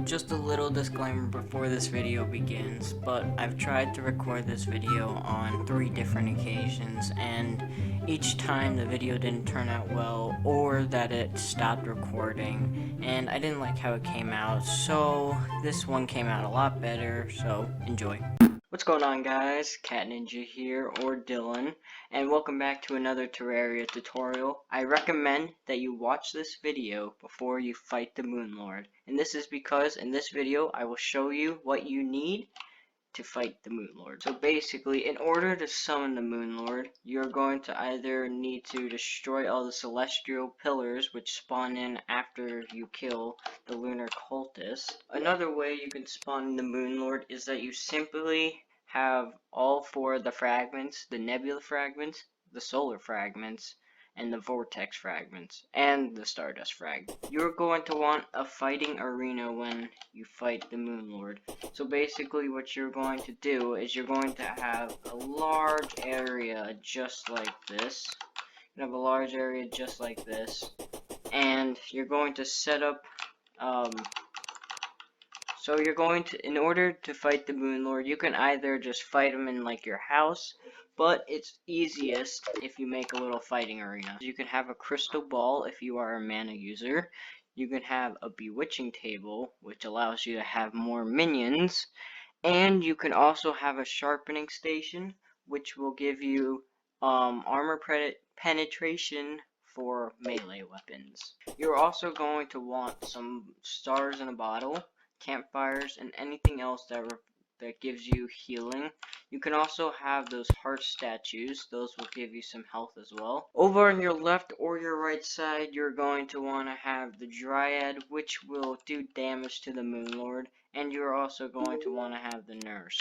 Just a little disclaimer before this video begins, but I've tried to record this video on 3 different occasions, and each time the video didn't turn out well, or that it stopped recording, and I didn't like how it came out, so this one came out a lot better, so enjoy. What's going on, guys? Cat Ninja here, or Dylan, and welcome back to another Terraria tutorial. I recommend that you watch this video before you fight the MoonLord, and this is because in this video I will show you what you need to fight the MoonLord. So basically, in order to summon the MoonLord, you're going to either need to destroy all the celestial pillars which spawn in after you kill the lunar cultist. Another way you can spawn the MoonLord is that you simply have all 4 of the fragments, the nebula fragments, the solar fragments, and the vortex fragments, and the stardust fragment. You're going to want a fighting arena when you fight the MoonLord. So basically what you're going to do is you're going to have a large area just like this. You have a large area just like this, and you're going to set up so you're going to, in order to fight the MoonLord, you can either just fight him in like your house, but it's easiest if you make a little fighting arena. You can have a crystal ball if you are a mana user. You can have a bewitching table, which allows you to have more minions, and you can also have a sharpening station, which will give you armor penetration for melee weapons. You're also going to want some stars in a bottle, campfires, and anything else that gives you healing. You can also have those heart statues. Those will give you some health as well. Over on your left or your right side, you're going to want to have the Dryad, which will do damage to the MoonLord, and you're also going to want to have the Nurse.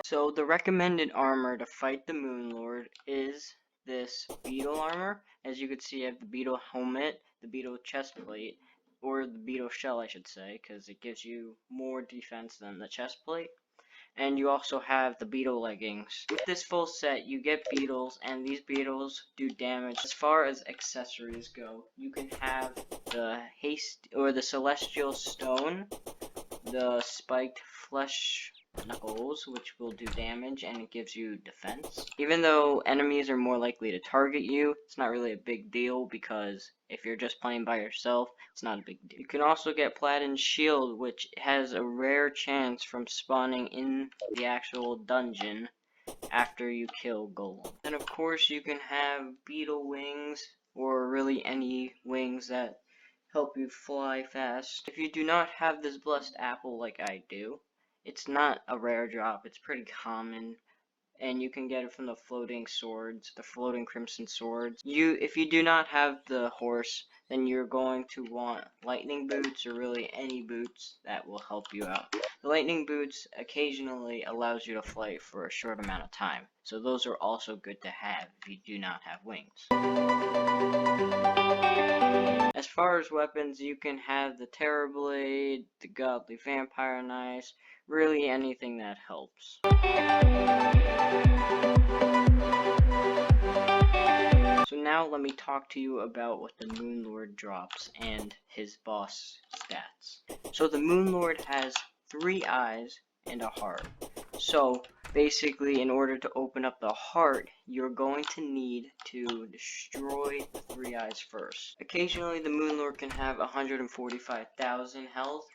So the recommended armor to fight the MoonLord is this beetle armor. As you can see, I have the beetle helmet, the beetle chestplate, or the beetle shell I should say, because it gives you more defense than the chestplate. And you also have the beetle leggings. With this full set, you get beetles, and these beetles do damage. As far as accessories go, you can have the haste or the celestial stone, the spiked flesh knuckles, which will do damage, and it gives you defense. Even though enemies are more likely to target you, it's not really a big deal, because if you're just playing by yourself, it's not a big deal. You can also get Platinum Shield, which has a rare chance from spawning in the actual dungeon after you kill Golem. And of course you can have beetle wings, or really any wings that help you fly fast. If you do not have this blessed apple like I do, it's not a rare drop, it's pretty common, and you can get it from the floating swords, the floating crimson swords. If you do not have the horse, then you're going to want lightning boots, or really any boots that will help you out. The lightning boots occasionally allows you to fly for a short amount of time, so those are also good to have if you do not have wings. As far as weapons, you can have the Terrorblade, the Godly Vampire Knife, really anything that helps. So now let me talk to you about what the MoonLord drops and his boss stats. So the MoonLord has 3 eyes and a heart. So basically, in order to open up the heart, you're going to need to destroy the 3 eyes first. Occasionally, the MoonLord can have 145,000 health,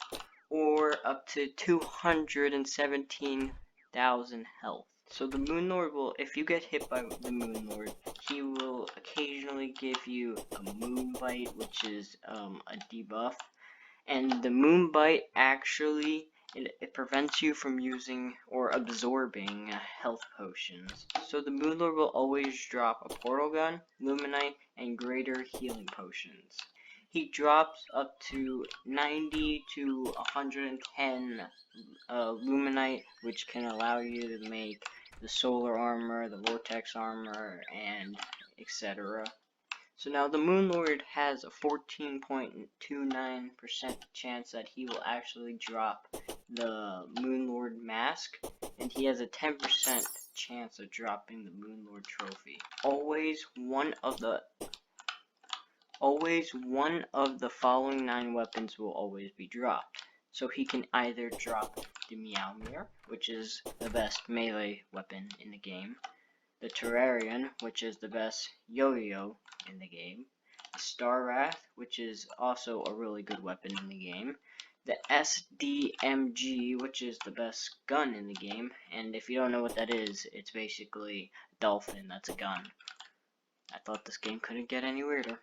or up to 217,000 health. So the MoonLord will, if you get hit by the MoonLord, he will occasionally give you a Moonbite, which is a debuff. And the Moonbite actually, it prevents you from using or absorbing health potions. So the MoonLord will always drop a portal gun, luminite, and greater healing potions. He drops up to 90 to 110 luminite, which can allow you to make the solar armor, the vortex armor, and etc. So now the MoonLord has a 14.29% chance that he will actually drop the MoonLord mask, and he has a 10% chance of dropping the MoonLord trophy. Always one of the always one of the following 9 weapons will always be dropped. So he can either drop the Meowmere, which is the best melee weapon in the game, the Terrarian, which is the best yo-yo in the game, the Star Wrath, which is also a really good weapon in the game, the SDMG, which is the best gun in the game, and if you don't know what that is, it's basically a dolphin that's a gun. I thought this game couldn't get any weirder.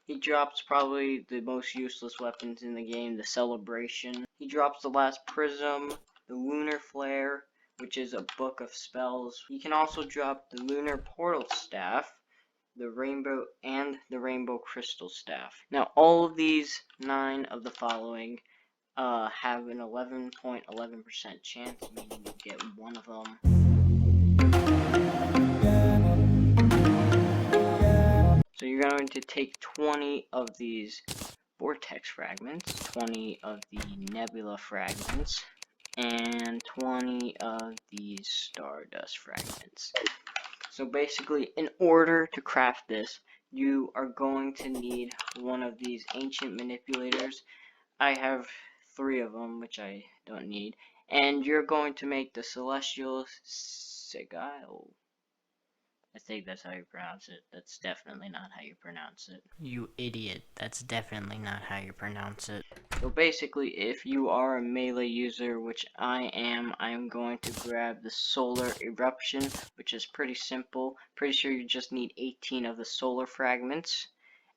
He drops probably the most useless weapons in the game, the Celebration. He drops the last Prism, the Lunar Flare, which is a book of spells. He can also drop the Lunar Portal Staff, the Rainbow Crystal Staff. Now all of these 9 of the following have an 11.11% chance, meaning you get one of them. So you're going to take 20 of these Vortex Fragments, 20 of the Nebula Fragments, and 20 of these Stardust Fragments. So basically, in order to craft this, you are going to need one of these Ancient Manipulators. I have 3 of them, which I don't need. And you're going to make the Celestial Sigil. I think that's how you pronounce it. That's definitely not how you pronounce it. You idiot. That's definitely not how you pronounce it. So basically, if you are a melee user, which I am going to grab the Solar Eruption, which is pretty simple. Pretty sure you just need 18 of the Solar Fragments.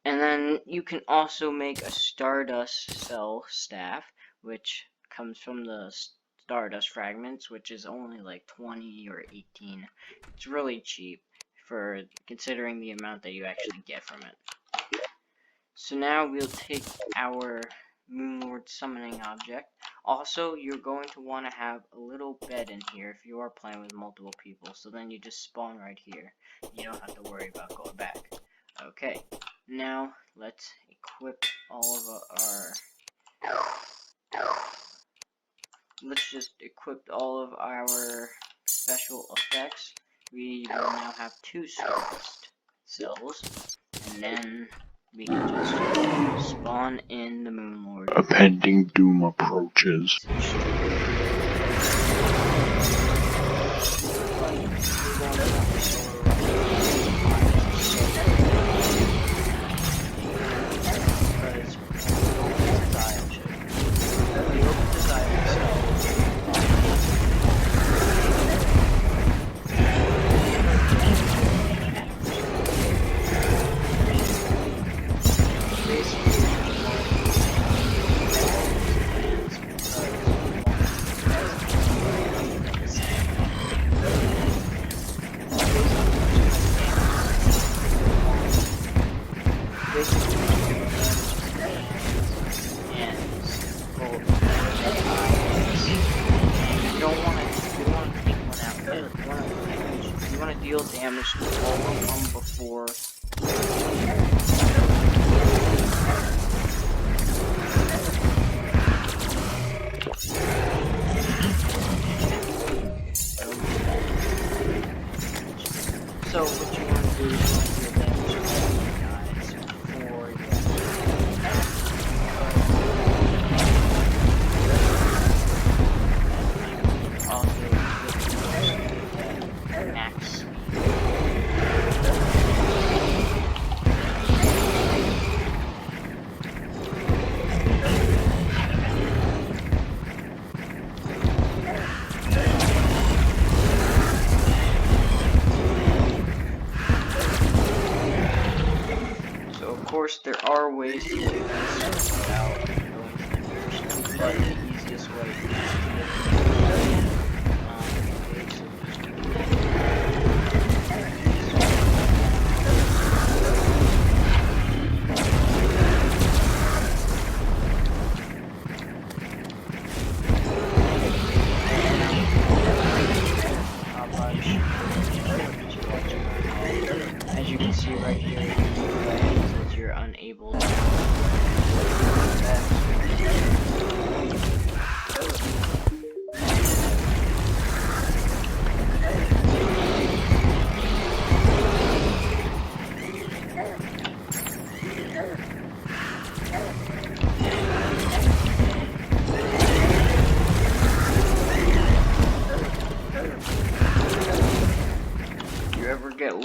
And then you can also make a Stardust Cell Staff, which comes from the Stardust Fragments, which is only like 20 or 18. It's really cheap for considering the amount that you actually get from it. So now we'll take our MoonLord summoning object. Also, you're going to want to have a little bed in here if you are playing with multiple people, so then you just spawn right here. You don't have to worry about going back. Okay, now let's equip all of our... Let's just equip all of our special effects. We will now have 2 Stardust cells, and then we can just spawn in the MoonLord. A pending doom approaches. Deal damage to all of them before so what you want to do is you want to deal damage to all of the guys before you also max. Of course, there are ways to do this without going to the first, but the easiest way is to do it. As you can see right here, you're unable to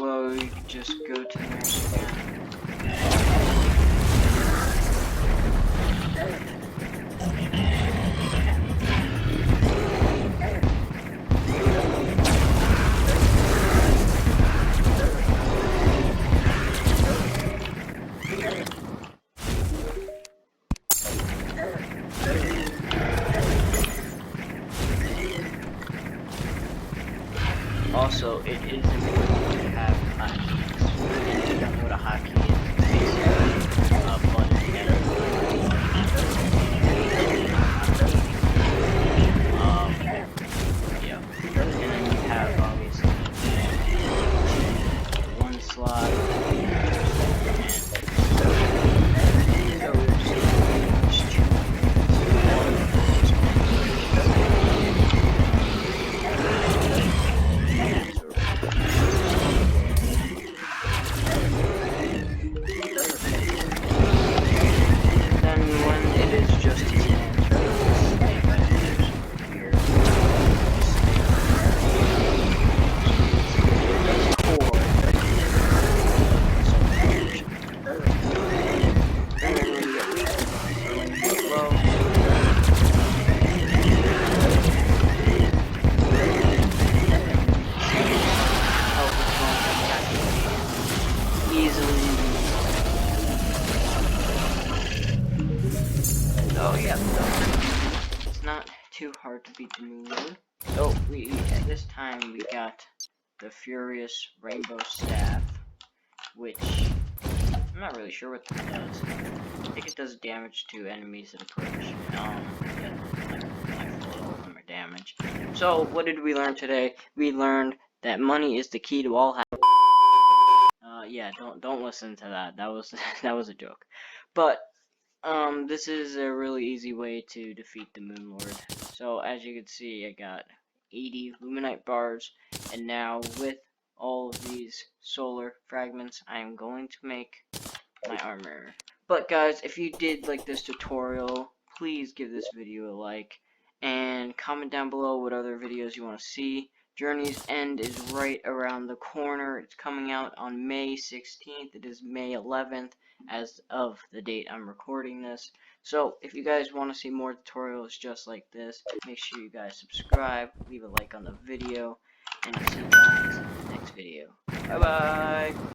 below, you can just go to the nurse again. Also, it is important to have hotkeys. If you don't know what a hotkey is, it's basically a button that yeah. And then you have obviously one slot Oh yeah, it's not too hard to beat the MoonLord. Oh, at this time we got the Furious Rainbow Staff, which I'm not really sure what that does. I think it does damage to enemies that approach. Like all of them are damage. So what did we learn today? We learned that money is the key to all happiness. Yeah, don't listen to that. That was that was a joke. But this is a really easy way to defeat the MoonLord. So as you can see, I got 80 Luminite bars, and now with all of these solar fragments, I am going to make my armor. But guys, if you did like this tutorial, please give this video a like, and comment down below what other videos you want to see. Journey's End is right around the corner. It's coming out on May 16th. It is May 11th as of the date I'm recording this. So if you guys want to see more tutorials just like this, make sure you guys subscribe, leave a like on the video, and I'll see you guys in the next video. Bye bye!